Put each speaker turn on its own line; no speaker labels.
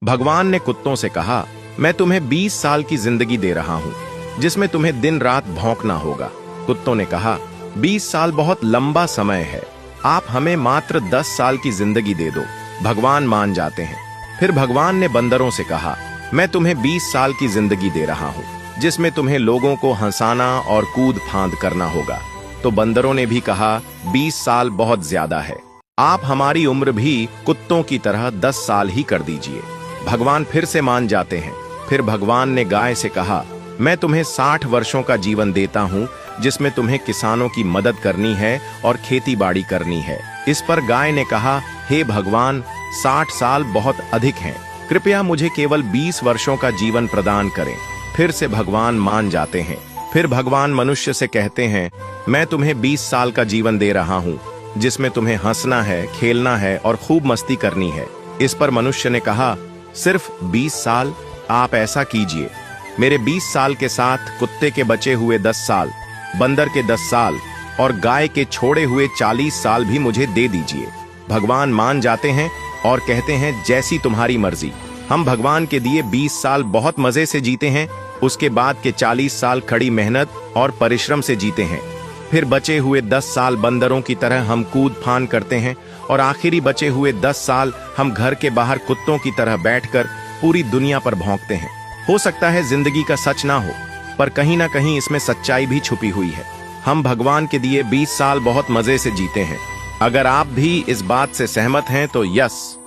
भगवान ने कुत्तों से कहा, मैं तुम्हें 20 साल की जिंदगी दे रहा हूँ, जिसमें तुम्हें दिन रात भौंकना होगा। कुत्तों ने कहा, 20 साल बहुत लंबा समय है, आप हमें मात्र 10 साल की जिंदगी दे दो। भगवान मान जाते हैं। फिर भगवान ने बंदरों से कहा, मैं तुम्हें 20 साल की जिंदगी दे रहा हूँ, जिसमें तुम्हें लोगों को हंसाना और कूद फांद करना होगा। तो बंदरों ने भी कहा, 20 साल बहुत ज्यादा है, आप हमारी उम्र भी कुत्तों की तरह 10 साल ही कर दीजिए। भगवान फिर से मान जाते हैं। फिर भगवान ने गाय से कहा, मैं तुम्हें 60 वर्षों का जीवन देता हूँ, जिसमें तुम्हें किसानों की मदद करनी है और खेती बाड़ी करनी है। इस पर गाय ने कहा, हे भगवान, 60 साल बहुत अधिक हैं, कृपया मुझे केवल 20 वर्षों का जीवन प्रदान करें। फिर से भगवान मान जाते हैं। फिर भगवान मनुष्य से कहते हैं, मैं तुम्हें 20 साल का जीवन दे रहा हूँ, जिसमें तुम्हें हंसना है, खेलना है और खूब मस्ती करनी है। इस पर मनुष्य ने कहा, सिर्फ 20 साल? आप ऐसा कीजिए, मेरे 20 साल के साथ कुत्ते के बचे हुए 10 साल, बंदर के 10 साल और गाय के छोड़े हुए 40 साल भी मुझे दे दीजिए। भगवान मान जाते हैं और कहते हैं, जैसी तुम्हारी मर्जी। हम भगवान के दिए 20 साल बहुत मजे से जीते हैं, उसके बाद के 40 साल कड़ी मेहनत और परिश्रम से जीते हैं। फिर बचे हुए 10 साल बंदरों की तरह हम कूद फान करते हैं और आखिरी बचे हुए 10 साल हम घर के बाहर कुत्तों की तरह बैठकर पूरी दुनिया पर भौंकते हैं। हो सकता है जिंदगी का सच ना हो, पर कहीं ना कहीं इसमें सच्चाई भी छुपी हुई है। हम भगवान के दिए 20 साल बहुत मजे से जीते हैं। अगर आप भी इस बात से सहमत हैं तो यस